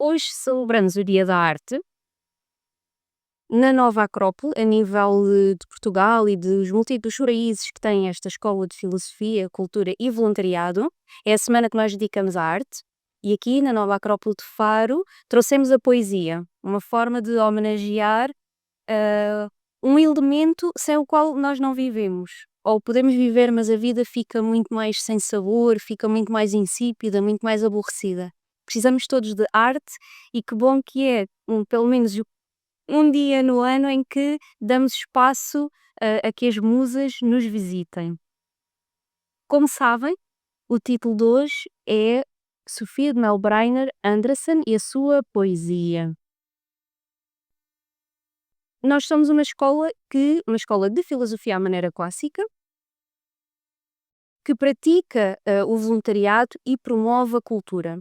Hoje celebramos o Dia da Arte na Nova Acrópole, a nível de Portugal e dos múltiplos países que têm esta escola de filosofia, cultura e voluntariado. É a semana que nós dedicamos à arte. E aqui na Nova Acrópole de Faro trouxemos a poesia, uma forma de homenagear ah, um elemento sem o qual nós não vivemos. Ou podemos viver, mas a vida fica muito mais sem sabor, fica muito mais insípida, muito mais aborrecida. Precisamos todos de arte e que bom que é, pelo menos um dia no ano em que damos espaço a que as musas nos visitem. Como sabem, o título de hoje é Sofia de Melbreiner Anderson e a sua poesia. Nós somos uma escola de filosofia à maneira clássica, que pratica o voluntariado e promove a cultura.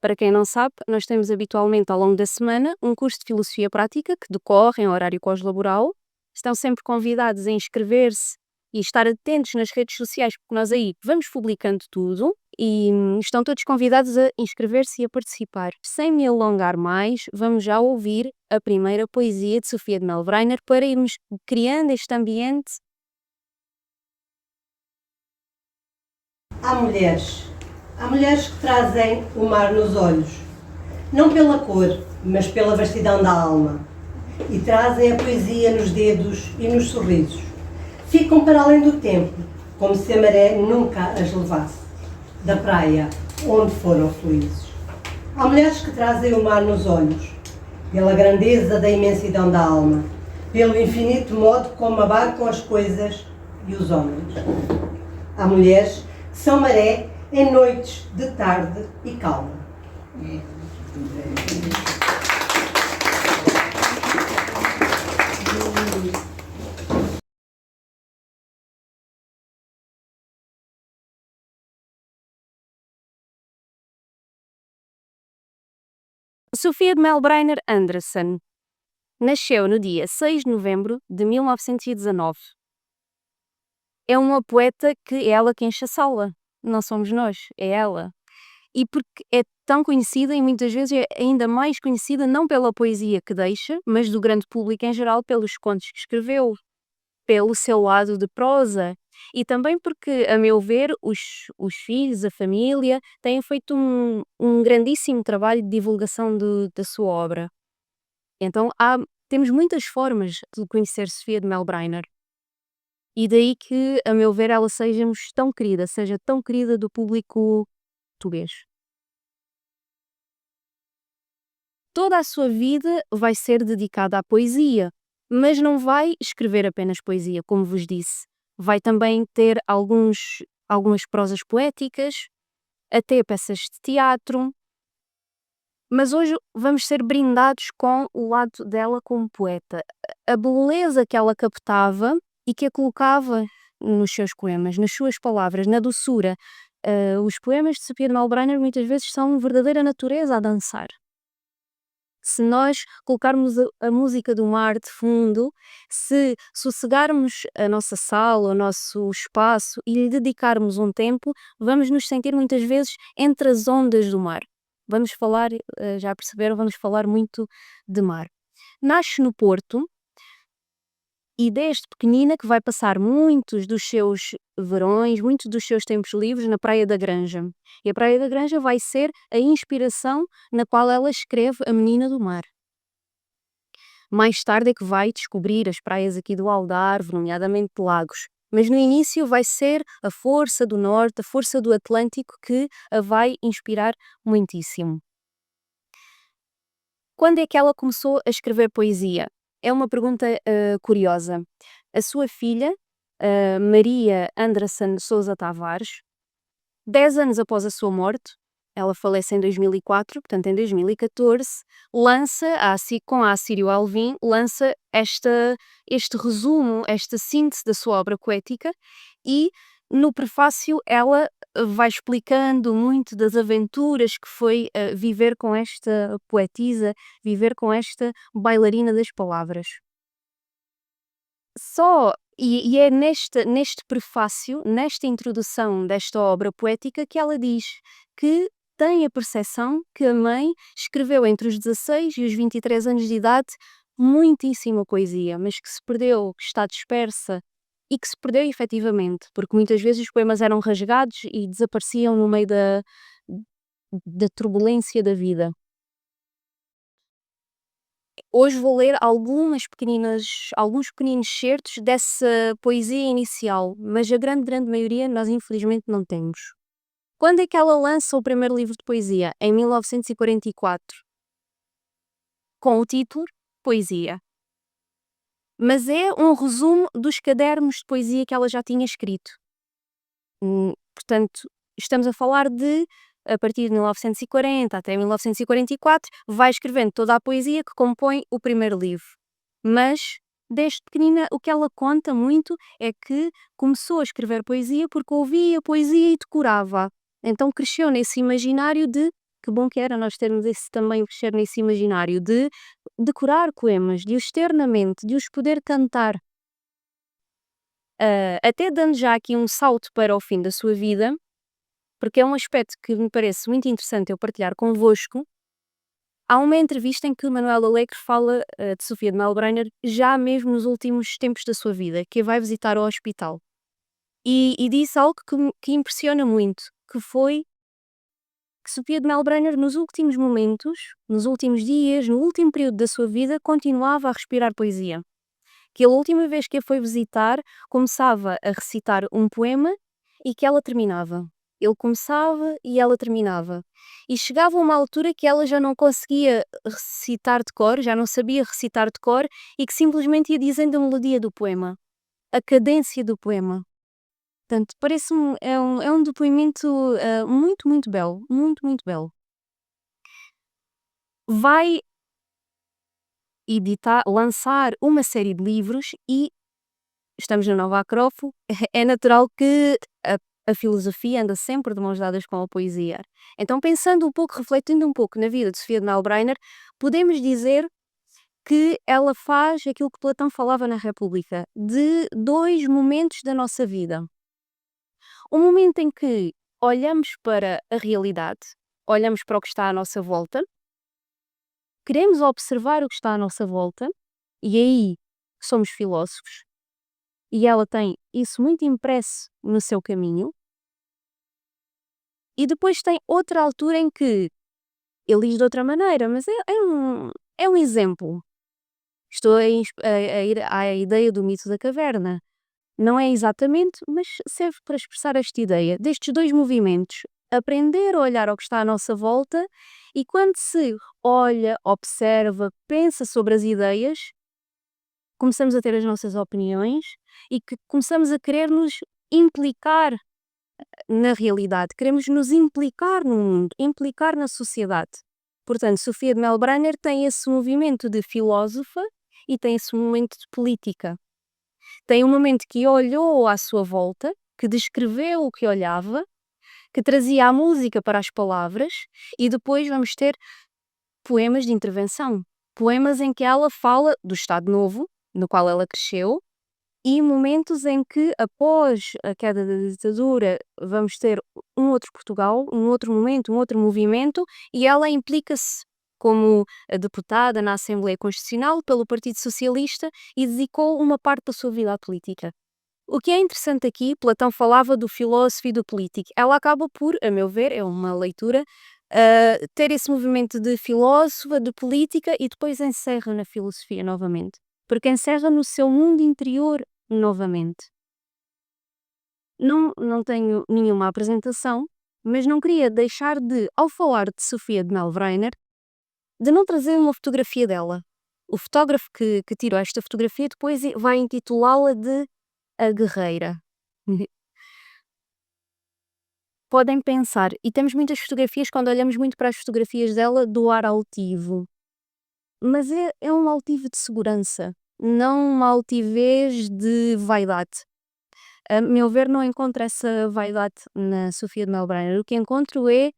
Para quem não sabe, nós temos habitualmente ao longo da semana um curso de filosofia prática que decorre em horário pós-laboral. Estão sempre convidados a inscrever-se e estar atentos nas redes sociais, porque nós aí vamos publicando tudo e estão todos convidados a inscrever-se e a participar. Sem me alongar mais, vamos já ouvir a primeira poesia de Sofia de Melbreiner para irmos criando este ambiente. Há mulheres que trazem o mar nos olhos, não pela cor, mas pela vastidão da alma, e trazem a poesia nos dedos e nos sorrisos. Ficam para além do tempo, como se a maré nunca as levasse, da praia onde foram felizes. Há mulheres que trazem o mar nos olhos, pela grandeza da imensidão da alma, pelo infinito modo como abarcam as coisas e os homens. Há mulheres que são maré em noites de tarde e calma. Sofia de Melbreiner Anderson nasceu no dia 6 de novembro de 1919. É uma poeta que é ela que enche a sala, não somos nós, é ela. E porque é tão conhecida e muitas vezes é ainda mais conhecida não pela poesia que deixa, mas do grande público em geral pelos contos que escreveu, pelo seu lado de prosa e também porque, a meu ver, os filhos, a família, têm feito um grandíssimo trabalho de divulgação da sua obra. Então temos muitas formas de conhecer Sofia de Melbreiner. E daí que, a meu ver, ela seja tão querida do público português. Toda a sua vida vai ser dedicada à poesia, mas não vai escrever apenas poesia, como vos disse. Vai também ter algumas prosas poéticas, até peças de teatro. Mas hoje vamos ser brindados com o lado dela como poeta. A beleza que ela captava e que a colocava nos seus poemas, nas suas palavras, na doçura. Os poemas de Sofia de Melbreiner muitas vezes são verdadeira natureza a dançar. Se nós colocarmos a música do mar de fundo, se sossegarmos a nossa sala, o nosso espaço e lhe dedicarmos um tempo, vamos nos sentir muitas vezes entre as ondas do mar. Vamos falar, já perceberam, vamos falar muito de mar. Nasce no Porto e desde pequenina que vai passar muitos dos seus verões, muitos dos seus tempos livres na Praia da Granja. E a Praia da Granja vai ser a inspiração na qual ela escreve A Menina do Mar. Mais tarde é que vai descobrir as praias aqui do Algarve, nomeadamente de Lagos. Mas no início vai ser a força do Norte, a força do Atlântico que a vai inspirar muitíssimo. Quando é que ela começou a escrever poesia? É uma pergunta curiosa. A sua filha, Maria Anderson Sousa Tavares, 10 anos após a sua morte, ela falece em 2004, portanto em 2014, lança, com a Assírio Alvim, lança este resumo, esta síntese da sua obra poética e no prefácio ela vai explicando muito das aventuras que foi viver com esta poetisa, viver com esta bailarina das palavras. E é neste prefácio, nesta introdução desta obra poética que ela diz que tem a percepção que a mãe escreveu entre os 16 e os 23 anos de idade muitíssima poesia, mas que se perdeu, que está dispersa e que se perdeu efetivamente, porque muitas vezes os poemas eram rasgados e desapareciam no meio da turbulência da vida. Hoje vou ler alguns pequeninos certos dessa poesia inicial, mas a grande maioria nós infelizmente não temos. Quando é que ela lança o primeiro livro de poesia? Em 1944, com o título Poesia. Mas é um resumo dos cadernos de poesia que ela já tinha escrito. Portanto, estamos a falar de, a partir de 1940 até 1944, vai escrevendo toda a poesia que compõe o primeiro livro. Mas, desde pequenina, o que ela conta muito é que começou a escrever poesia porque ouvia poesia e decorava. Então cresceu nesse imaginário de, que bom que era nós termos esse também, crescer nesse imaginário de decorar poemas, de os ter na mente, de os poder cantar. Até dando já aqui um salto para o fim da sua vida, porque é um aspecto que me parece muito interessante eu partilhar convosco. Há uma entrevista em que o Manuel Alegre fala de Sofia de Melbrenner já mesmo nos últimos tempos da sua vida, que a vai visitar ao hospital. E disse algo que impressiona muito, que foi que Sofia de Melbrenner nos últimos momentos, nos últimos dias, no último período da sua vida, continuava a respirar poesia. Que a última vez que a foi visitar, começava a recitar um poema e que ela terminava. Ele começava e ela terminava. E chegava a uma altura que ela já não conseguia recitar de cor, já não sabia recitar de cor e que simplesmente ia dizendo a melodia do poema, a cadência do poema. Portanto, parece-me, é um depoimento muito belo, muito belo. Vai lançar uma série de livros e estamos na Nova Acrófilo, é natural que a filosofia anda sempre de mãos dadas com a poesia. Então, pensando um pouco, refletindo um pouco na vida de Sofia de Melbrenner, podemos dizer que ela faz aquilo que Platão falava na República, de dois momentos da nossa vida. Um momento em que olhamos para a realidade, olhamos para o que está à nossa volta, queremos observar o que está à nossa volta, e aí somos filósofos, e ela tem isso muito impresso no seu caminho. E depois tem outra altura em que ele diz de outra maneira, mas é um exemplo. Estou a ir à ideia do mito da caverna. Não é exatamente, mas serve para expressar esta ideia destes dois movimentos. Aprender a olhar ao que está à nossa volta e quando se olha, observa, pensa sobre as ideias, começamos a ter as nossas opiniões e que começamos a querer nos implicar na realidade, queremos nos implicar no mundo, implicar na sociedade. Portanto, Sofia de Melbrenner tem esse movimento de filósofa e tem esse momento de política. Tem um momento que olhou à sua volta, que descreveu o que olhava, que trazia a música para as palavras e depois vamos ter poemas de intervenção. Poemas em que ela fala do Estado Novo, no qual ela cresceu, e momentos em que, após a queda da ditadura, vamos ter um outro Portugal, um outro momento, um outro movimento, e ela implica-se como deputada na Assembleia Constitucional pelo Partido Socialista e dedicou uma parte da sua vida à política. O que é interessante aqui, Platão falava do filósofo e do político. Ela acaba por, a meu ver, é uma leitura, ter esse movimento de filósofa, de política e depois encerra na filosofia novamente. Porque encerra no seu mundo interior novamente. Não tenho nenhuma apresentação, mas não queria deixar de, ao falar de Sofia de Melbrenner, de não trazer uma fotografia dela. O fotógrafo que tirou esta fotografia depois vai intitulá-la de A Guerreira. Podem pensar, e temos muitas fotografias quando olhamos muito para as fotografias dela do ar altivo. Mas é um altivo de segurança, não uma altivez de vaidade. A meu ver, não encontro essa vaidade na Sofia de Melbrenner. O que encontro é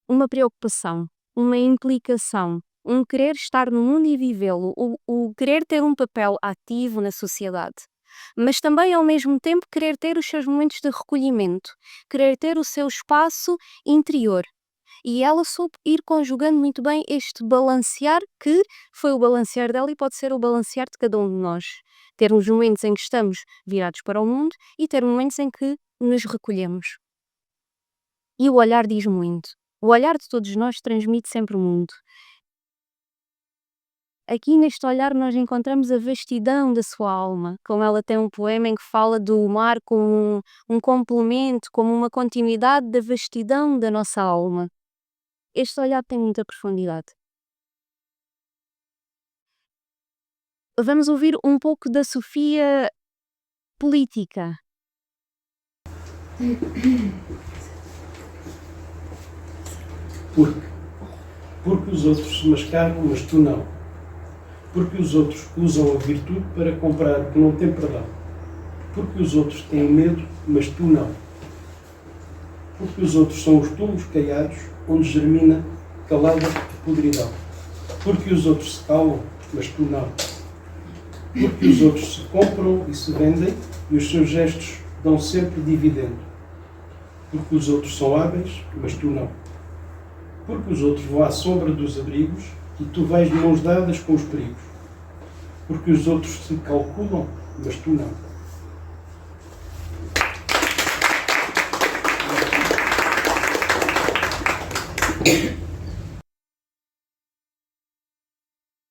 uma preocupação, uma implicação, um querer estar no mundo e vivê-lo, o querer ter um papel ativo na sociedade. Mas também, ao mesmo tempo, querer ter os seus momentos de recolhimento, querer ter o seu espaço interior. E ela soube ir conjugando muito bem este balancear, que foi o balancear dela e pode ser o balancear de cada um de nós. Termos momentos em que estamos virados para o mundo e ter momentos em que nos recolhemos. E o olhar diz muito. O olhar de todos nós transmite sempre o mundo. Aqui neste olhar nós encontramos a vastidão da sua alma, como ela tem um poema em que fala do mar como um complemento, como uma continuidade da vastidão da nossa alma. Este olhar tem muita profundidade. Vamos ouvir um pouco da Sofia política. Porque os outros se mascaram, mas tu não. Porque os outros usam a virtude para comprar o que não tem perdão. Porque os outros têm medo, mas tu não. Porque os outros são os túmulos caiados, onde germina calada podridão. Porque os outros se calam, mas tu não. Porque os outros se compram e se vendem, e os seus gestos dão sempre dividendo. Porque os outros são hábeis, mas tu não. Porque os outros vão à sombra dos abrigos e tu vais de mãos dadas com os perigos. Porque os outros se calculam, mas tu não.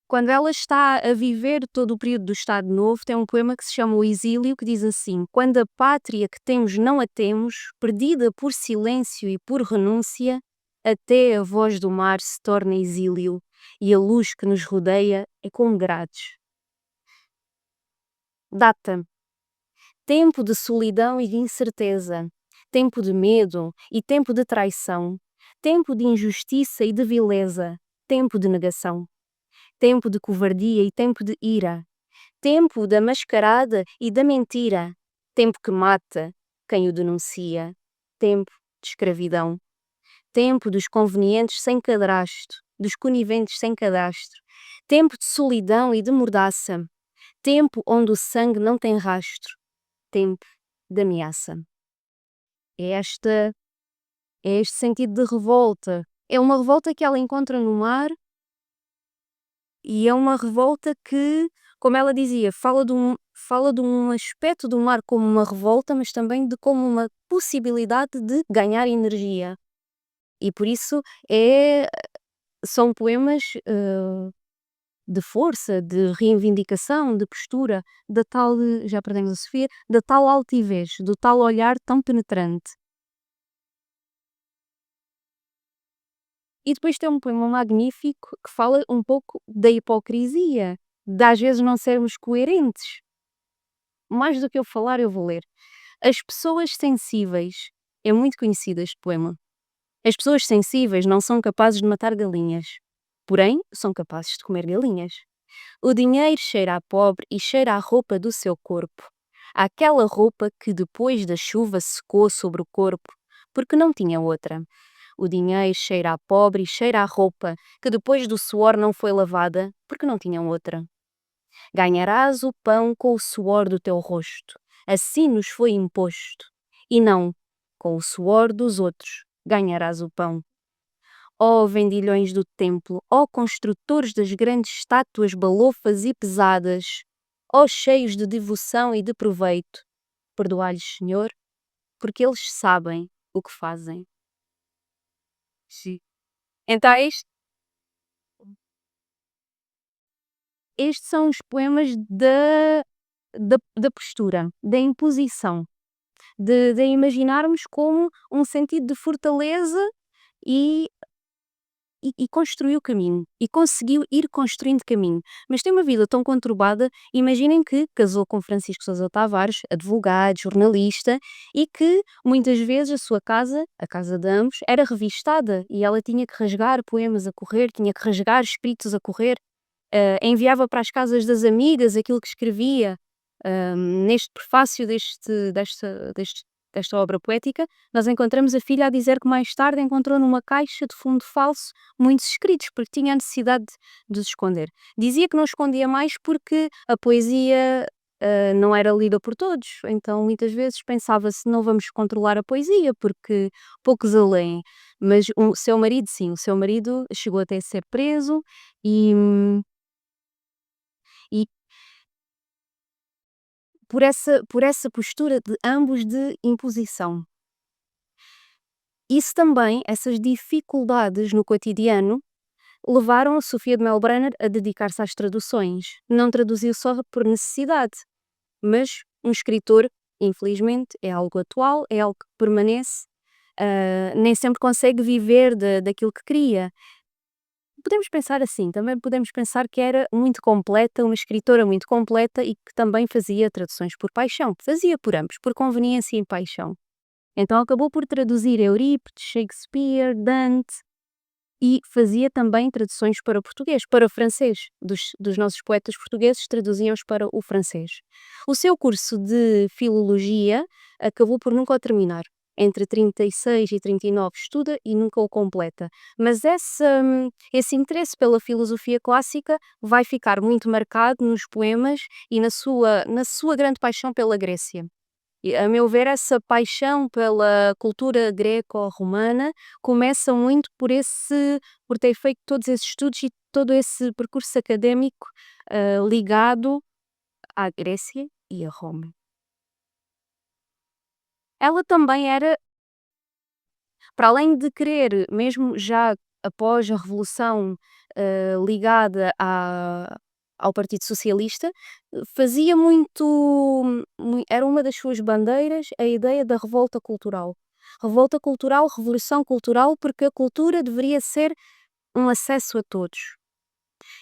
Quando ela está a viver todo o período do Estado Novo, tem um poema que se chama O Exílio, que diz assim: quando a pátria que temos não a temos, perdida por silêncio e por renúncia, até a voz do mar se torna exílio, e a luz que nos rodeia é como grades. Data. Tempo de solidão e de incerteza, tempo de medo e tempo de traição, tempo de injustiça e de vileza, tempo de negação, tempo de covardia e tempo de ira, tempo da mascarada e da mentira, tempo que mata quem o denuncia, tempo de escravidão, tempo dos convenientes sem cadastro, dos coniventes sem cadastro, tempo de solidão e de mordaça, tempo onde o sangue não tem rastro, tempo de ameaça. É este sentido de revolta. É uma revolta que ela encontra no mar e é uma revolta que, como ela dizia, fala de um aspecto do mar como uma revolta, mas também de como uma possibilidade de ganhar energia. E por isso são poemas de força, de reivindicação, de postura, da tal, já perdemos a Sofia, da tal altivez, do tal olhar tão penetrante. E depois tem um poema magnífico que fala um pouco da hipocrisia, de às vezes não sermos coerentes. Mais do que eu falar, eu vou ler. As pessoas sensíveis, é muito conhecido este poema. As pessoas sensíveis não são capazes de matar galinhas, porém são capazes de comer galinhas. O dinheiro cheira a pobre e cheira a roupa do seu corpo. Aquela roupa que depois da chuva secou sobre o corpo, porque não tinha outra. O dinheiro cheira a pobre e cheira a roupa que depois do suor não foi lavada, porque não tinham outra. Ganharás o pão com o suor do teu rosto, assim nos foi imposto, e não com o suor dos outros ganharás o pão. Ó vendilhões do templo, ó construtores das grandes estátuas balofas e pesadas, ó cheios de devoção e de proveito, perdoai-lhes, Senhor, porque eles sabem o que fazem. Sim. Então estes são os poemas da postura, da imposição, de imaginarmos como um sentido de fortaleza e construiu caminho, e conseguiu ir construindo caminho. Mas tem uma vida tão conturbada, imaginem que casou com Francisco Sousa Tavares, advogado, jornalista, e que muitas vezes a sua casa, a casa de ambos, era revistada e ela tinha que rasgar poemas a correr, tinha que rasgar escritos a correr, enviava para as casas das amigas aquilo que escrevia. Neste prefácio desta obra poética, nós encontramos a filha a dizer que mais tarde encontrou numa caixa de fundo falso muitos escritos, porque tinha a necessidade de os esconder. Dizia que não escondia mais porque a poesia não era lida por todos, então muitas vezes pensava-se: "Não vamos controlar a poesia, porque poucos a leem", mas o seu marido sim, o seu marido chegou até a ser preso e por essa postura de ambos de imposição. Isso também, essas dificuldades no cotidiano, levaram a Sofia de Melbrenner a dedicar-se às traduções. Não traduziu só por necessidade, mas um escritor, infelizmente, é algo atual, é algo que permanece, nem sempre consegue viver daquilo que cria. Podemos pensar assim, também podemos pensar que era muito completa, uma escritora muito completa e que também fazia traduções por paixão, fazia por ambos, por conveniência e paixão. Então acabou por traduzir Eurípides, Shakespeare, Dante e fazia também traduções para o português, para o francês. Dos nossos poetas portugueses traduziam-os para o francês. O seu curso de filologia acabou por nunca o terminar. Entre 36 e 39 estuda e nunca o completa. Mas esse interesse pela filosofia clássica vai ficar muito marcado nos poemas e na sua grande paixão pela Grécia. E, a meu ver, essa paixão pela cultura greco-romana começa muito por ter feito todos esses estudos e todo esse percurso académico, ligado à Grécia e a Roma. Ela também era, para além de querer, mesmo já após a Revolução, ligada ao Partido Socialista, fazia era uma das suas bandeiras a ideia da revolta cultural. Revolta cultural, revolução cultural, porque a cultura deveria ser um acesso a todos.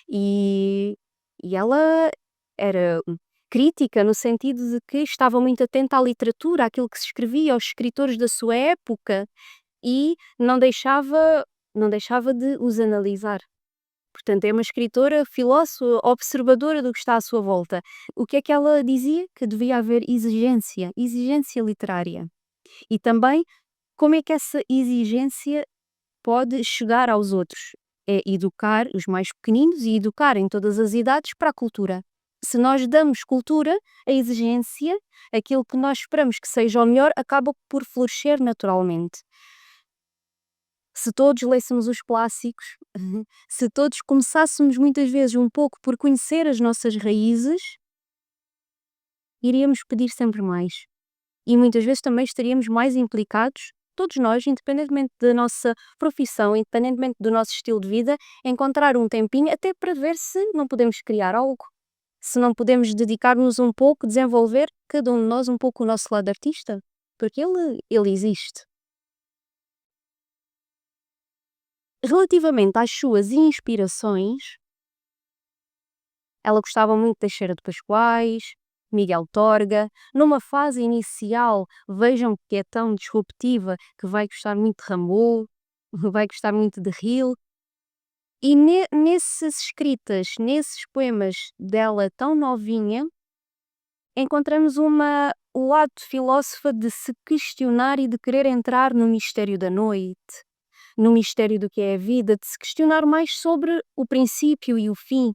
E, e ela era crítica no sentido de que estava muito atenta à literatura, àquilo que se escrevia, aos escritores da sua época e não deixava de os analisar. Portanto, é uma escritora, filósofa, observadora do que está à sua volta. O que é que ela dizia? Que devia haver exigência literária. E também, como é que essa exigência pode chegar aos outros? É educar os mais pequeninos e educar em todas as idades para a cultura. Se nós damos cultura, a exigência, aquilo que nós esperamos que seja o melhor, acaba por florescer naturalmente. Se todos lêssemos os clássicos, se todos começássemos muitas vezes um pouco por conhecer as nossas raízes, iríamos pedir sempre mais. E muitas vezes também estaríamos mais implicados, todos nós, independentemente da nossa profissão, independentemente do nosso estilo de vida, encontrar um tempinho até para ver se não podemos criar algo. Se não podemos dedicar-nos um pouco, desenvolver cada um de nós um pouco o nosso lado artista. Porque ele existe. Relativamente às suas inspirações, ela gostava muito de Teixeira de Pascoais, Miguel Torga. Numa fase inicial, vejam que é tão disruptiva que vai gostar muito de Rimbaud, vai gostar muito de Rilke. E nessas escritas, nesses poemas dela tão novinha, encontramos o lado filósofa de se questionar e de querer entrar no mistério da noite, no mistério do que é a vida, de se questionar mais sobre o princípio e o fim,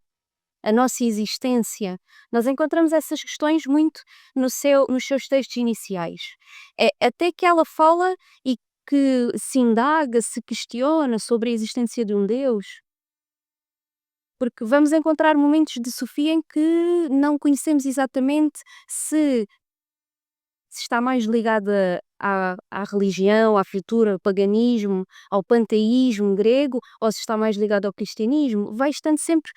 a nossa existência. Nós encontramos essas questões muito nos seus textos iniciais. É até que ela fala e que se indaga, se questiona sobre a existência de um Deus. Porque vamos encontrar momentos de Sofia em que não conhecemos exatamente se está mais ligada à religião, à cultura, ao paganismo, ao panteísmo grego, ou se está mais ligada ao cristianismo. Vai estando sempre.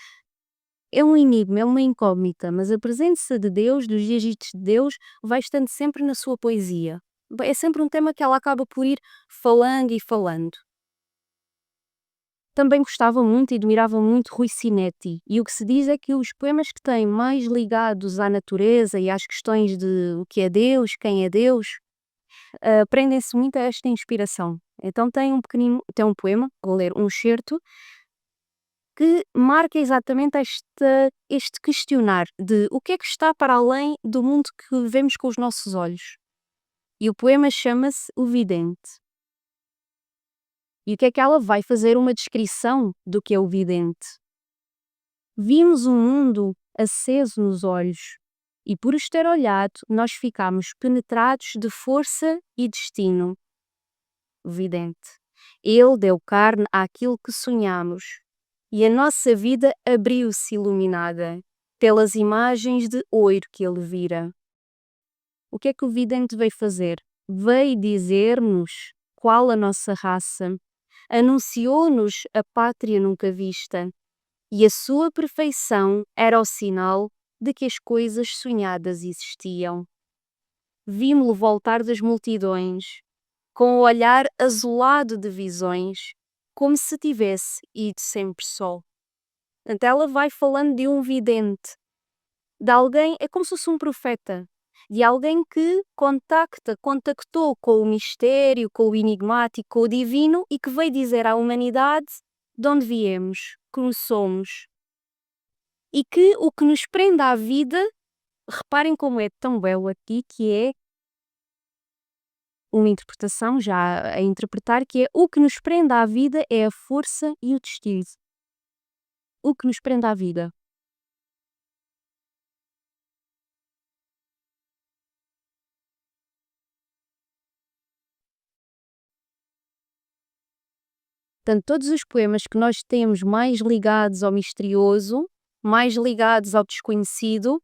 É um enigma, é uma incógnita, mas a presença de Deus, dos dígitos de Deus, vai estando sempre na sua poesia. É sempre um tema que ela acaba por ir falando e falando. Também gostava muito e admirava muito Rui Sinetti, e o que se diz é que os poemas que têm mais ligados à natureza e às questões de o que é Deus, quem é Deus, prendem-se muito a esta inspiração. Então tem um poema, vou ler um excerto, que marca exatamente este questionar de o que é que está para além do mundo que vemos com os nossos olhos. E o poema chama-se O Vidente. E o que é que ela vai fazer? Uma descrição do que é o vidente. Vimos um mundo aceso nos olhos, E por os ter olhado, nós ficamos penetrados de força e destino. Vidente. Ele deu carne àquilo que sonhamos, e a nossa vida abriu-se iluminada pelas imagens de ouro que ele vira. O que é que o vidente veio fazer? Veio dizer-nos qual a nossa raça, anunciou-nos a pátria nunca vista, e a sua perfeição era o sinal de que as coisas sonhadas existiam. Vimo-lo voltar das multidões, com o olhar azulado de visões, como se tivesse ido sempre só. Portanto, ela vai falando de um vidente, de alguém, é como se fosse um profeta, de alguém que contactou com o mistério, com o enigmático, com o divino e que veio dizer à humanidade de onde viemos, como somos. E que o que nos prende à vida, reparem como é tão belo aqui, que é uma interpretação já a interpretar, que é o que nos prende à vida é a força e o destino. O que nos prende à vida. Portanto, todos os poemas que nós temos mais ligados ao misterioso, mais ligados ao desconhecido,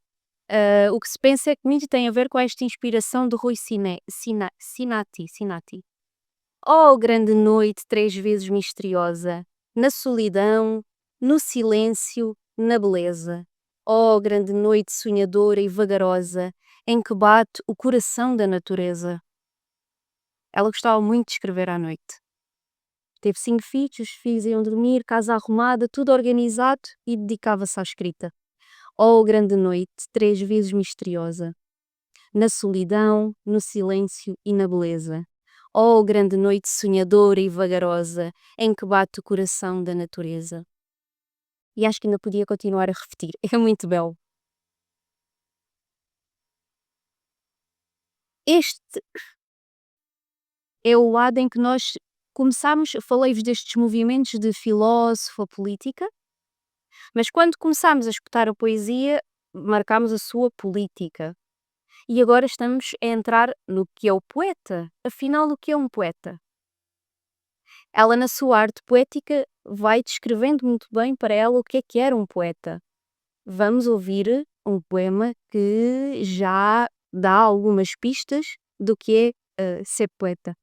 o que se pensa é que muito tem a ver com esta inspiração de Rui Sinati. Oh, grande noite 3 vezes misteriosa, na solidão, no silêncio, na beleza. Oh, grande noite sonhadora e vagarosa, em que bate o coração da natureza. Ela gostava muito de escrever à noite. Teve 5 filhos, os filhos iam dormir, casa arrumada, tudo organizado e dedicava-se à escrita. Oh, grande noite, 3 vezes misteriosa, na solidão, no silêncio e na beleza. Oh, grande noite sonhadora e vagarosa, em que bate o coração da natureza. E acho que ainda podia continuar a repetir, é muito belo. Este é o lado em que nós começamos, falei-vos destes movimentos de filósofo, a política, mas quando começámos a escutar a poesia, marcámos a sua política. E agora estamos a entrar no que é o poeta. Afinal, o que é um poeta? Ela, na sua arte poética, vai descrevendo muito bem para ela o que era um poeta. Vamos ouvir um poema que já dá algumas pistas do que é ser poeta.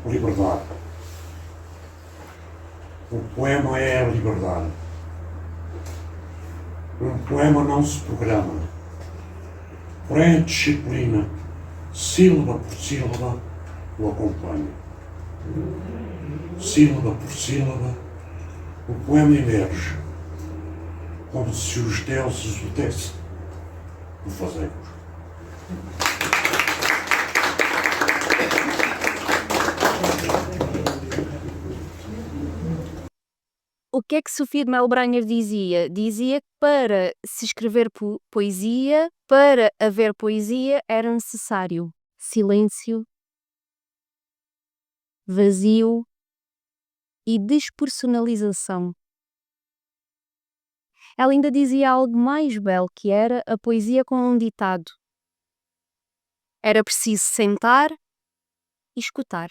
Liberdade. O poema é a liberdade. Um poema não se programa, porém a disciplina, sílaba por sílaba, o acompanha. Sílaba por sílaba, o poema emerge, como se os deuses o dessem. O fazemos. O que é que Sofia de Melbrenner dizia? Dizia que para se escrever poesia, para haver poesia, era necessário silêncio, vazio e despersonalização. Ela ainda dizia algo mais belo, que era a poesia com um ditado. Era preciso sentar e escutar.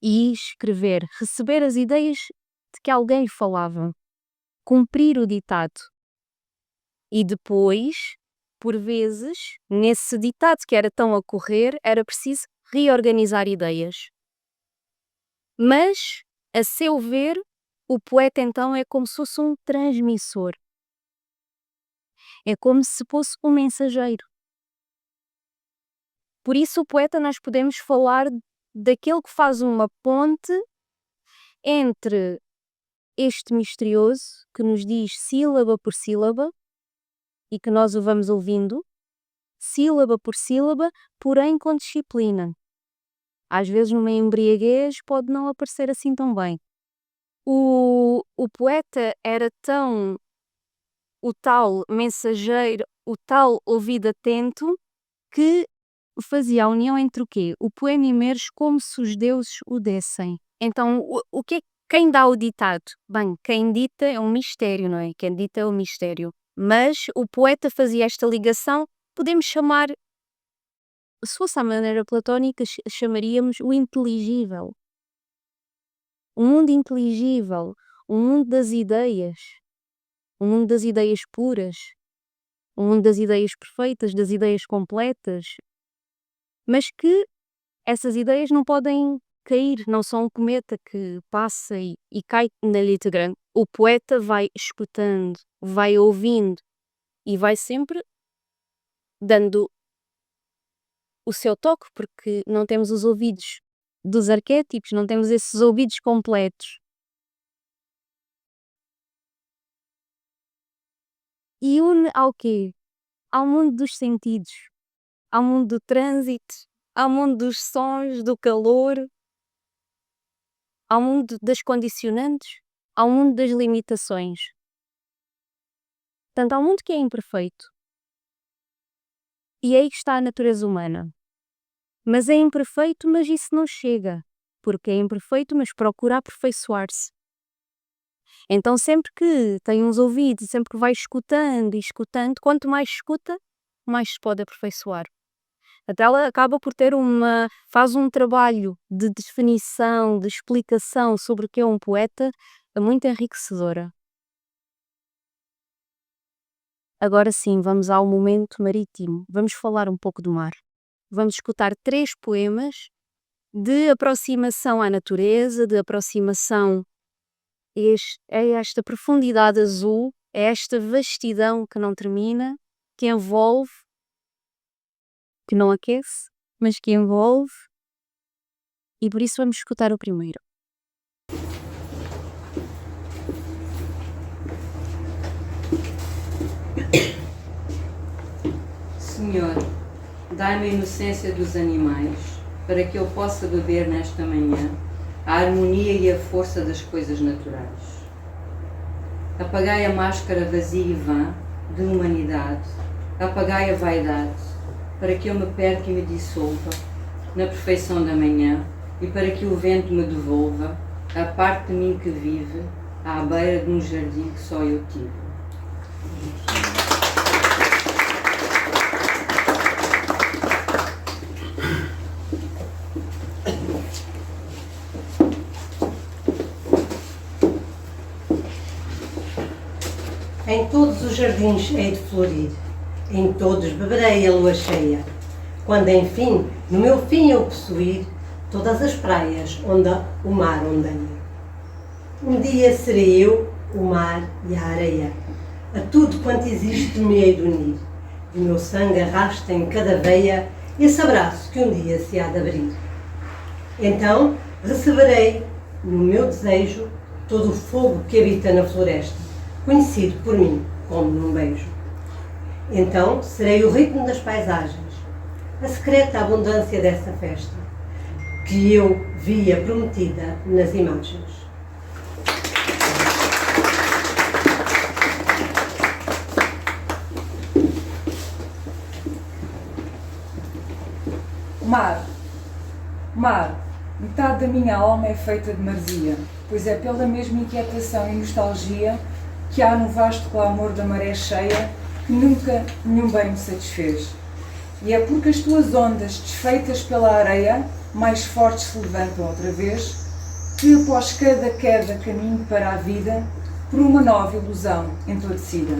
E escrever, receber as ideias de que alguém falava, cumprir o ditado. E depois, por vezes, nesse ditado que era tão a correr, era preciso reorganizar ideias. Mas, a seu ver, o poeta então é como se fosse um transmissor. É como se fosse um mensageiro. Por isso, o poeta nós podemos falar daquele que faz uma ponte entre este misterioso que nos diz sílaba por sílaba e que nós o vamos ouvindo, sílaba por sílaba, porém com disciplina. Às vezes numa embriaguez pode não aparecer assim tão bem. O poeta era tão o tal mensageiro, o tal ouvido atento, que fazia a união entre o quê? O poema emerge como se os deuses o dessem. Então, o que é quem dá o ditado? Bem, quem dita é um mistério, não é? Quem dita é um mistério. Mas o poeta fazia esta ligação, podemos chamar, se fosse à maneira platónica, chamaríamos o inteligível. O mundo inteligível, o mundo das ideias, o mundo das ideias puras, o mundo das ideias perfeitas, das ideias completas, mas que essas ideias não podem cair, não são um cometa que passa e cai na letra grande. O poeta vai escutando, vai ouvindo e vai sempre dando o seu toque, porque não temos os ouvidos dos arquétipos, não temos esses ouvidos completos. E une ao quê? Ao mundo dos sentidos, ao mundo do trânsito, ao mundo dos sons, do calor, ao mundo das condicionantes, ao mundo das limitações. Portanto, ao mundo que é imperfeito. E aí está a natureza humana. Mas é imperfeito, mas isso não chega. Porque é imperfeito, mas procura aperfeiçoar-se. Então, sempre que tem uns ouvidos, sempre que vai escutando e escutando, quanto mais escuta, mais se pode aperfeiçoar. Até ela acaba por faz um trabalho de definição, de explicação sobre o que é um poeta, muito enriquecedora. Agora sim, vamos ao momento marítimo. Vamos falar um pouco do mar. Vamos escutar 3 poemas de aproximação à natureza, de aproximação a esta profundidade azul, a esta vastidão que não termina, que envolve, que não aquece, mas que envolve. E por isso vamos escutar o primeiro. Senhor, dai-me a inocência dos animais, para que eu possa beber nesta manhã a harmonia e a força das coisas naturais. Apagai a máscara vazia e vã de humanidade, apagai a vaidade, para que eu me perca e me dissolva na perfeição da manhã e para que o vento me devolva a parte de mim que vive à beira de um jardim que só eu tive. Em todos os jardins hei de florir, em todos beberei a lua cheia, quando enfim, no meu fim eu possuir todas as praias onde o mar ondeia. Um dia serei eu, o mar e a areia, a tudo quanto existe me hei de unir, e o meu sangue arrasta em cada veia esse abraço que um dia se há de abrir. Então receberei no meu desejo todo o fogo que habita na floresta, conhecido por mim como num beijo. Então serei o ritmo das paisagens, a secreta abundância dessa festa, que eu via prometida nas imagens. Mar, mar, metade da minha alma é feita de maresia, pois é pela mesma inquietação e nostalgia que há no vasto clamor da maré cheia que nunca nenhum bem me satisfez. E é porque as tuas ondas, desfeitas pela areia, mais fortes se levantam outra vez, que após cada queda caminho para a vida por uma nova ilusão entorpecida.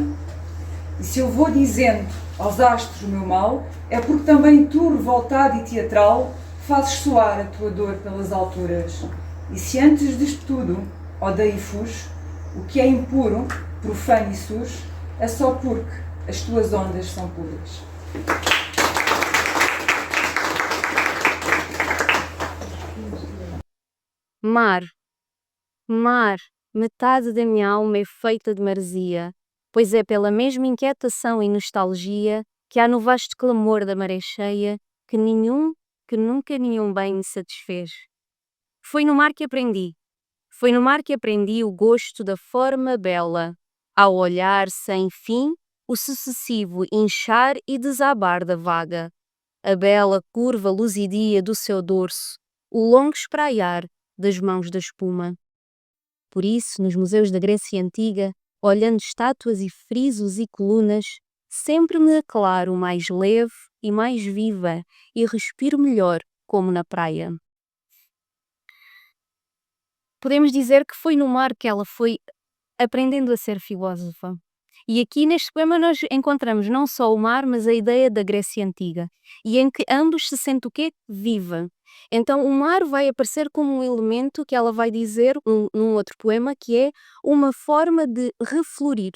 E se eu vou dizendo aos astros o meu mal, é porque também tu, revoltado e teatral, fazes soar a tua dor pelas alturas. E se antes disto tudo odeio e fujo, o que é impuro, profano e sujo, é só porque as tuas ondas são puras. Mar, mar, metade da minha alma é feita de maresia, pois é pela mesma inquietação e nostalgia que há no vasto clamor da maré cheia que nunca nenhum bem me satisfez. Foi no mar que aprendi o gosto da forma bela, ao olhar sem fim o sucessivo inchar e desabar da vaga, a bela curva luzidia do seu dorso, o longo espraiar das mãos da espuma. Por isso, nos museus da Grécia Antiga, olhando estátuas e frisos e colunas, sempre me declaro mais leve e mais viva e respiro melhor, como na praia. Podemos dizer que foi no mar que ela foi aprendendo a ser filósofa. E aqui neste poema nós encontramos não só o mar, mas a ideia da Grécia Antiga, e em que ambos se sentem o quê? Viva. Então o mar vai aparecer como um elemento que ela vai dizer num outro poema, que é uma forma de reflorir.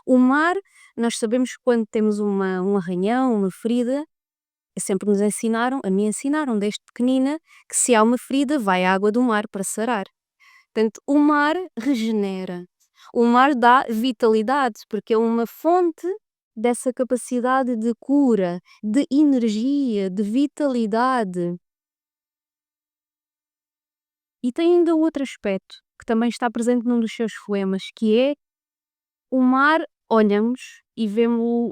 O mar, nós sabemos que quando temos um arranhão, uma ferida, sempre nos ensinaram, a mim ensinaram desde pequenina, que se há uma ferida vai a água do mar para sarar. Portanto, o mar regenera. O mar dá vitalidade, porque é uma fonte dessa capacidade de cura, de energia, de vitalidade. E tem ainda outro aspecto, que também está presente num dos seus poemas, que é o mar, olhamos e vemos-lo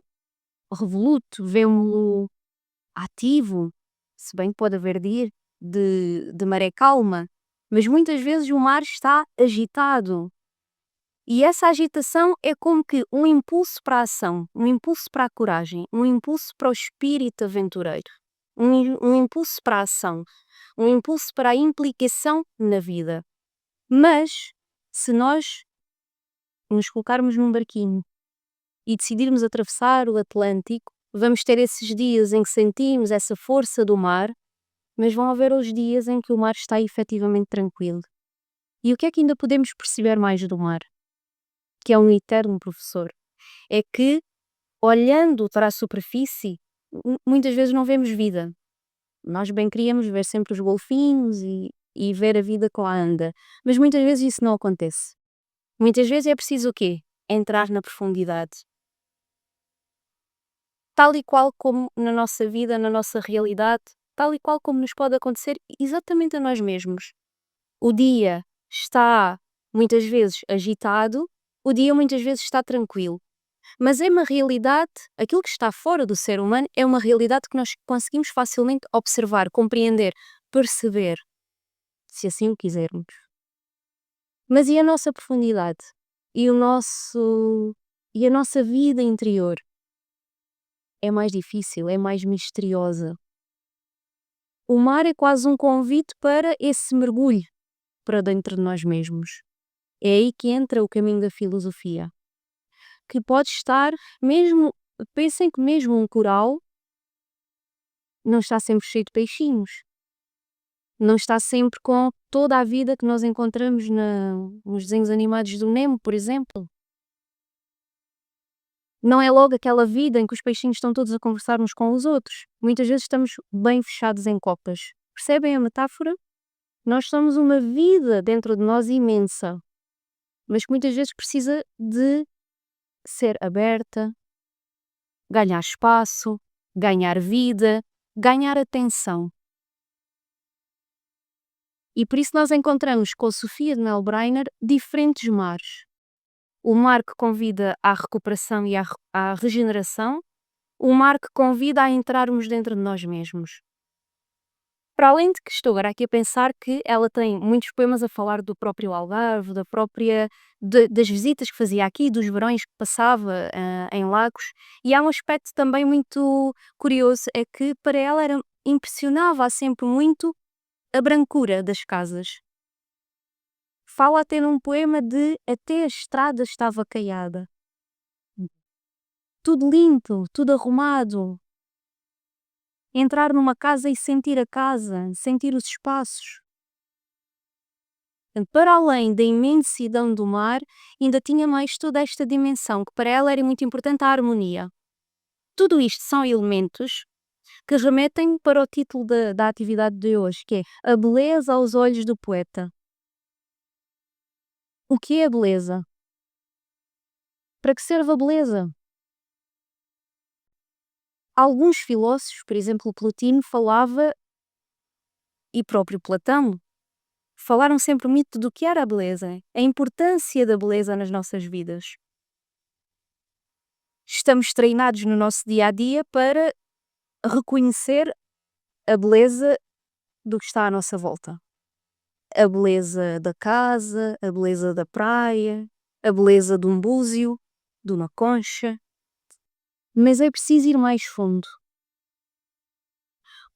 revoluto, vemos-lo ativo, se bem que pode haver dias de maré calma, mas muitas vezes o mar está agitado. E essa agitação é como que um impulso para a ação, um impulso para a coragem, um impulso para o espírito aventureiro, um impulso para a ação, um impulso para a implicação na vida. Mas, se nós nos colocarmos num barquinho e decidirmos atravessar o Atlântico, vamos ter esses dias em que sentimos essa força do mar, mas vão haver os dias em que o mar está efetivamente tranquilo. E o que é que ainda podemos perceber mais do mar? Que é um eterno professor. É que, olhando para a superfície, muitas vezes não vemos vida. Nós bem queríamos ver sempre os golfinhos e ver a vida como anda, mas muitas vezes isso não acontece. Muitas vezes é preciso o quê? Entrar na profundidade. Tal e qual como na nossa vida, na nossa realidade, tal e qual como nos pode acontecer exatamente a nós mesmos. O dia está muitas vezes agitado, o dia muitas vezes está tranquilo. Mas é uma realidade, aquilo que está fora do ser humano é uma realidade que nós conseguimos facilmente observar, compreender, perceber, se assim o quisermos. Mas e a nossa profundidade? E a nossa vida interior? É mais difícil, é mais misteriosa. O mar é quase um convite para esse mergulho para dentro de nós mesmos. É aí que entra o caminho da filosofia. Que pode estar mesmo, pensem que mesmo um coral não está sempre cheio de peixinhos. Não está sempre com toda a vida que nós encontramos nos desenhos animados do Nemo, por exemplo. Não é logo aquela vida em que os peixinhos estão todos a conversar uns com os outros. Muitas vezes estamos bem fechados em copas. Percebem a metáfora? Nós somos uma vida dentro de nós imensa, mas que muitas vezes precisa de ser aberta, ganhar espaço, ganhar vida, ganhar atenção. E por isso nós encontramos com Sofia de Melbrenner diferentes mares. O mar que convida à recuperação e à regeneração, o mar que convida a entrarmos dentro de nós mesmos. Para além de que estou agora aqui a pensar que ela tem muitos poemas a falar do próprio Algarve, das visitas que fazia aqui, dos verões que passava em Lagos, e há um aspecto também muito curioso, é que para ela impressionava sempre muito a brancura das casas. Fala até num poema de até a estrada estava caiada. Tudo limpo, tudo arrumado. Entrar numa casa e sentir a casa, sentir os espaços. Para além da imensidão do mar, ainda tinha mais toda esta dimensão, que para ela era muito importante a harmonia. Tudo isto são elementos que remetem para o título da atividade de hoje, que é a beleza aos olhos do poeta. O que é a beleza? Para que serve a beleza? Alguns filósofos, por exemplo, Plotino falava, e próprio Platão, falaram sempre muito do que era a beleza, a importância da beleza nas nossas vidas. Estamos treinados no nosso dia a dia para reconhecer a beleza do que está à nossa volta. A beleza da casa, a beleza da praia, a beleza de um búzio, de uma concha. Mas é preciso ir mais fundo.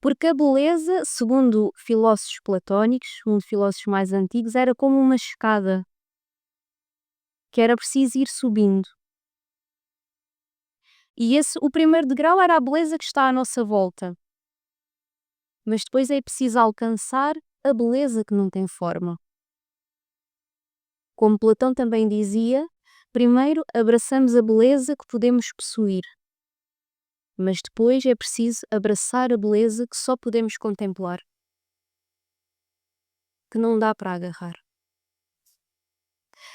Porque a beleza, segundo filósofos platónicos, segundo filósofos mais antigos, era como uma escada que era preciso ir subindo. E o primeiro degrau era a beleza que está à nossa volta. Mas depois é preciso alcançar a beleza que não tem forma. Como Platão também dizia, primeiro abraçamos a beleza que podemos possuir. Mas depois é preciso abraçar a beleza que só podemos contemplar. Que não dá para agarrar.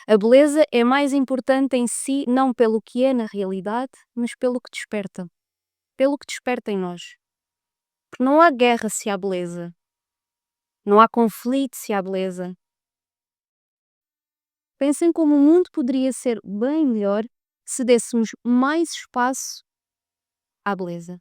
A beleza é mais importante em si, não pelo que é na realidade, mas pelo que desperta. Pelo que desperta em nós. Porque não há guerra se há beleza. Não há conflito se há beleza. Pensem como o mundo poderia ser bem melhor se dessemos mais espaço à beleza.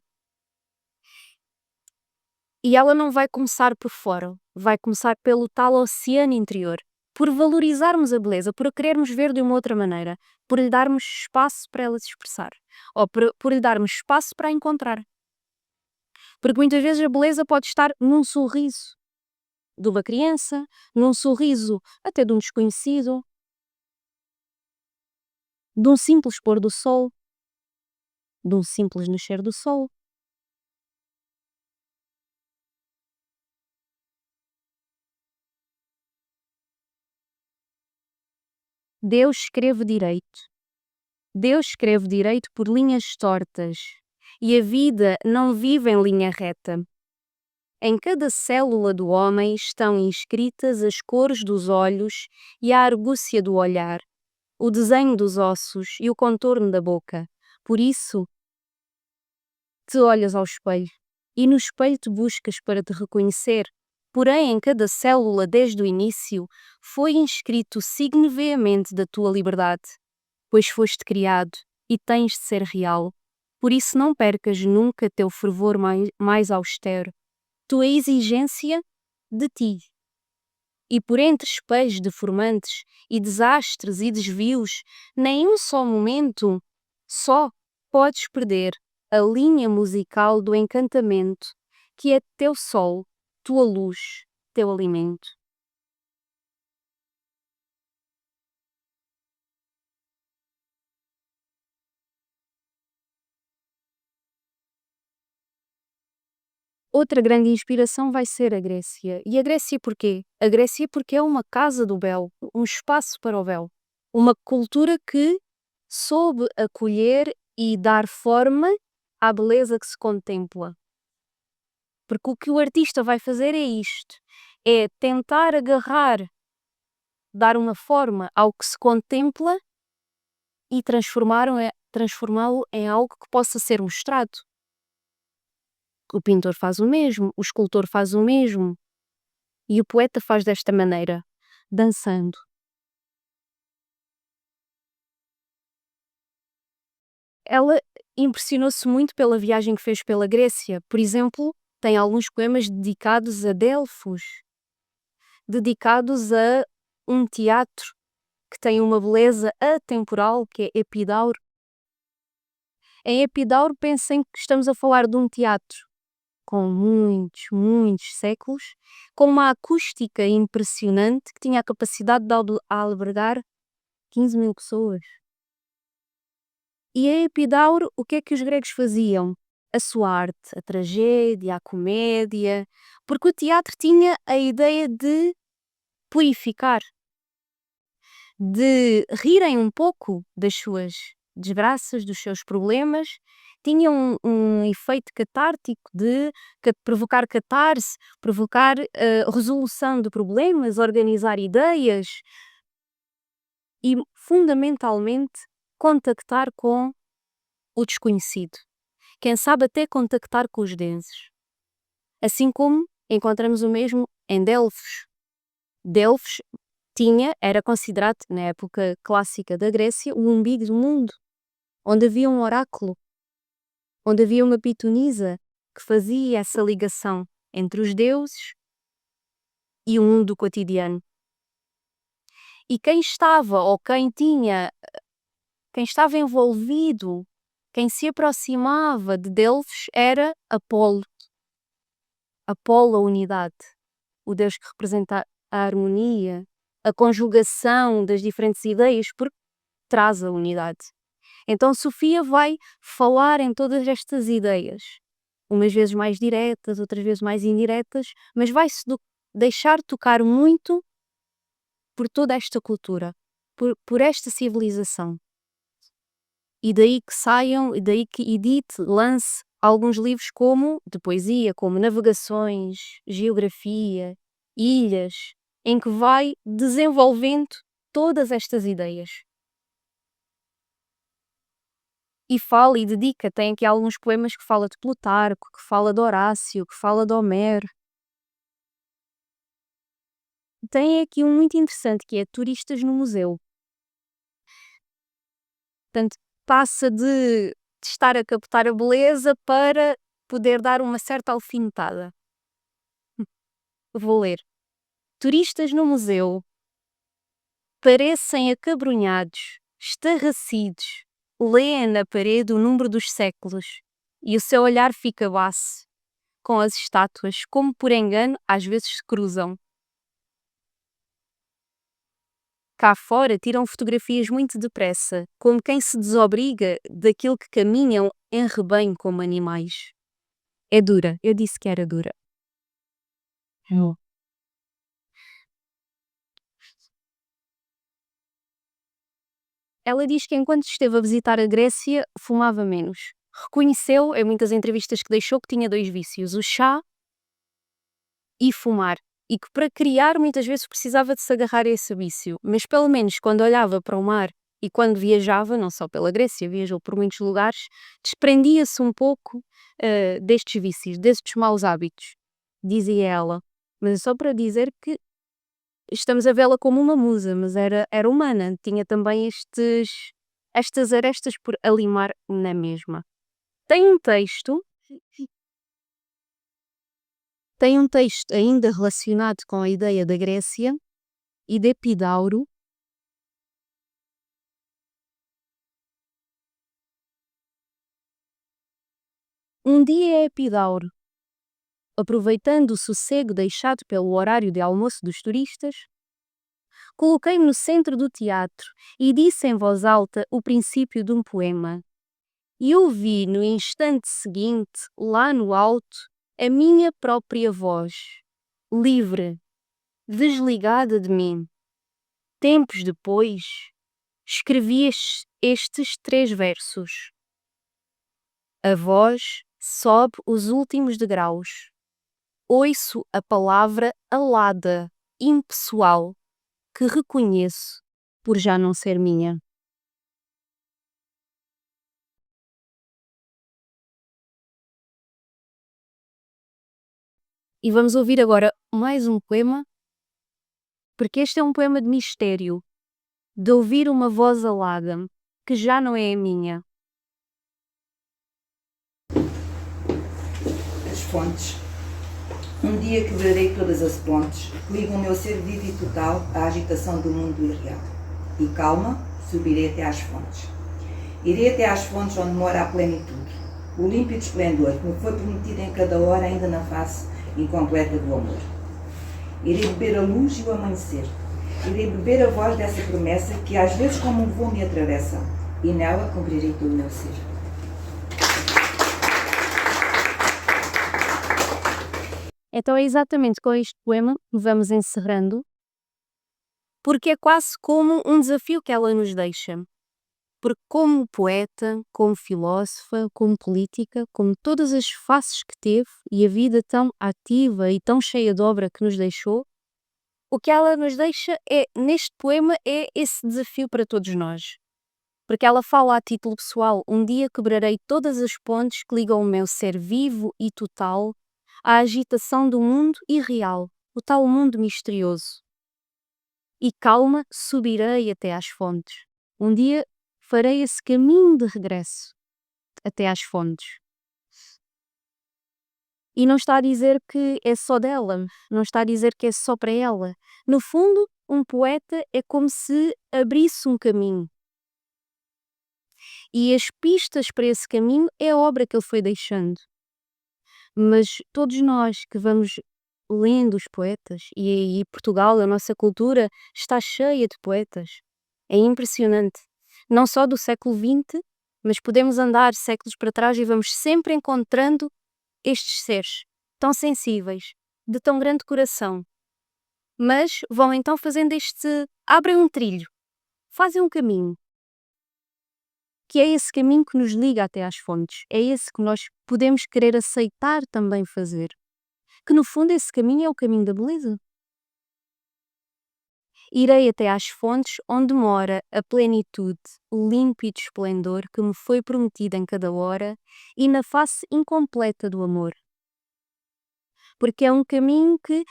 E ela não vai começar por fora, vai começar pelo tal oceano interior. Por valorizarmos a beleza, por a querermos ver de uma outra maneira, por lhe darmos espaço para ela se expressar, ou por lhe darmos espaço para a encontrar. Porque muitas vezes a beleza pode estar num sorriso de uma criança, num sorriso até de um desconhecido, de um simples pôr do sol, de um simples nascer do sol. Deus escreve direito. Deus escreve direito por linhas tortas. E a vida não vive em linha reta. Em cada célula do homem estão inscritas as cores dos olhos e a argúcia do olhar, o desenho dos ossos e o contorno da boca. Por isso, te olhas ao espelho e no espelho te buscas para te reconhecer. Porém, em cada célula, desde o início, foi inscrito o signo veemente da tua liberdade, pois foste criado e tens de ser real. Por isso não percas nunca teu fervor mais austero, tua exigência de ti. E por entre espelhos deformantes e desastres e desvios, nem um só momento, só podes perder a linha musical do encantamento, que é teu sol, tua luz, teu alimento. Outra grande inspiração vai ser a Grécia. E a Grécia porquê? A Grécia porque é uma casa do belo, um espaço para o belo. Uma cultura que soube acolher e dar forma à beleza que se contempla. Porque o que o artista vai fazer é isto, é tentar agarrar, dar uma forma ao que se contempla e transformá-lo em algo que possa ser mostrado. O pintor faz o mesmo, o escultor faz o mesmo e o poeta faz desta maneira, dançando. Ela impressionou-se muito pela viagem que fez pela Grécia. Por exemplo, tem alguns poemas dedicados a Delfos, dedicados a um teatro que tem uma beleza atemporal, que é Epidauro. Em Epidauro, pensem que estamos a falar de um teatro com muitos séculos, com uma acústica impressionante que tinha a capacidade de albergar 15.000 pessoas. E em Epidauro, o que é que os gregos faziam? A sua arte, a tragédia, a comédia, porque o teatro tinha a ideia de purificar, de rirem um pouco das suas desgraças, dos seus problemas, tinha um efeito catártico de provocar catarse, provocar resolução de problemas, organizar ideias e, fundamentalmente, contactar com o desconhecido. Quem sabe até contactar com os deuses. Assim como encontramos o mesmo em Delfos. Delfos era considerado, na época clássica da Grécia, o umbigo do mundo, onde havia um oráculo, onde havia uma pitonisa que fazia essa ligação entre os deuses e o mundo cotidiano. E quem estava ou quem estava envolvido, quem se aproximava de Delfos era Apolo. Apolo, a unidade, o Deus que representa a harmonia, a conjugação das diferentes ideias, porque traz a unidade. Então Sofia vai falar em todas estas ideias, umas vezes mais diretas, outras vezes mais indiretas, mas vai-se deixar tocar muito por toda esta cultura, por esta civilização. E daí que saiam, e daí que edite, lance alguns livros de poesia, como Navegações, Geografia, Ilhas, em que vai desenvolvendo todas estas ideias. E fala e dedica, tem aqui alguns poemas que fala de Plutarco, que fala de Horácio, que fala de Homero. Tem aqui um muito interessante que é Turistas no Museu. Portanto, passa de estar a captar a beleza para poder dar uma certa alfinetada. Vou ler. Turistas no museu parecem acabrunhados, estarrecidos, lêem na parede o número dos séculos e o seu olhar fica baço, com as estátuas, como por engano, às vezes se cruzam. Cá fora tiram fotografias muito depressa, como quem se desobriga daquilo que caminham em rebanho como animais. É dura, eu disse que era dura. Ela diz que enquanto esteve a visitar a Grécia, fumava menos. Reconheceu, em muitas entrevistas que deixou, que tinha 2 vícios, o chá e fumar. E que para criar muitas vezes precisava de se agarrar a esse vício. Mas pelo menos quando olhava para o mar e quando viajava, não só pela Grécia, viajou por muitos lugares, desprendia-se um pouco destes vícios, destes maus hábitos, dizia ela. Mas é só para dizer que estamos a vê-la como uma musa, mas era humana, tinha também estas arestas por alimar na mesma. Tem um texto ainda relacionado com a ideia da Grécia e de Epidauro. Um dia Epidauro, aproveitando o sossego deixado pelo horário de almoço dos turistas, coloquei-me no centro do teatro e disse em voz alta o princípio de um poema. E ouvi no instante seguinte, lá no alto, a minha própria voz, livre, desligada de mim. Tempos depois, escrevi estes 3 versos. A voz sobe os últimos degraus. Ouço a palavra alada, impessoal, que reconheço por já não ser minha. E vamos ouvir agora mais um poema, porque este é um poema de mistério, de ouvir uma voz alada, que já não é a minha. As fontes. Um dia quebrarei todas as pontes que ligam o meu ser vivo e total à agitação do mundo irreal. E calma, subirei até às fontes. Irei até às fontes onde mora a plenitude, o límpido esplendor que me foi prometido em cada hora ainda na face incompleta do amor. Irei beber a luz e o amanhecer. Irei beber a voz dessa promessa que às vezes como um voo me atravessa, e nela cumprirei todo o meu ser. Então é exatamente com este poema que vamos encerrando, porque é quase como um desafio que ela nos deixa. Porque como poeta, como filósofa, como política, como todas as faces que teve e a vida tão ativa e tão cheia de obra que nos deixou, o que ela nos deixa neste poema é esse desafio para todos nós. Porque ela fala a título pessoal, um dia quebrarei todas as pontes que ligam o meu ser vivo e total à agitação do mundo irreal, o tal mundo misterioso. E calma, subirei até às fontes. Um dia farei esse caminho de regresso até às fontes. E não está a dizer que é só dela, não está a dizer que é só para ela. No fundo, um poeta é como se abrisse um caminho. E as pistas para esse caminho é a obra que ele foi deixando. Mas todos nós que vamos lendo os poetas, e Portugal, a nossa cultura, está cheia de poetas. É impressionante. Não só do século XX, mas podemos andar séculos para trás e vamos sempre encontrando estes seres tão sensíveis, de tão grande coração. Mas vão então fazendo abrem um trilho, fazem um caminho, que é esse caminho que nos liga até às fontes, é esse que nós podemos querer aceitar também fazer. Que no fundo esse caminho é o caminho da beleza. Irei até às fontes onde mora a plenitude, o límpido esplendor que me foi prometido em cada hora e na face incompleta do amor. Porque é um caminho que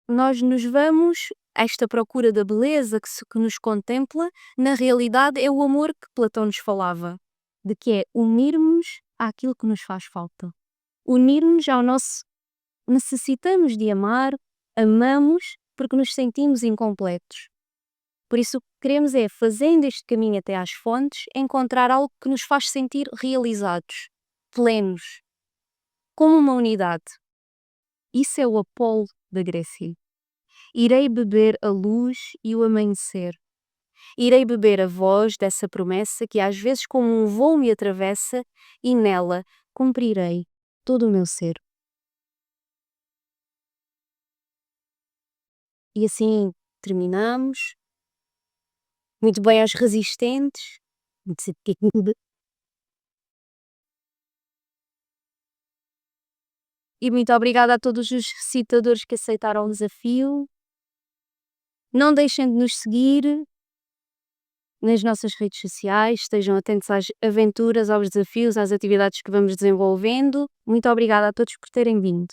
nós nos vamos, esta procura da beleza que nos contempla, na realidade é o amor que Platão nos falava, de que é unirmos àquilo que nos faz falta. Unir-nos ao nosso. Necessitamos de amar, amamos porque nos sentimos incompletos. Por isso o que queremos é, fazendo este caminho até às fontes, encontrar algo que nos faz sentir realizados, plenos, como uma unidade. Isso é o Apolo da Grécia. Irei beber a luz e o amanhecer. Irei beber a voz dessa promessa que às vezes como um voo me atravessa e nela cumprirei todo o meu ser. E assim terminamos. Muito bem aos resistentes. E muito obrigada a todos os recitadores que aceitaram o desafio. Não deixem de nos seguir nas nossas redes sociais, estejam atentos às aventuras, aos desafios, às atividades que vamos desenvolvendo. Muito obrigada a todos por terem vindo.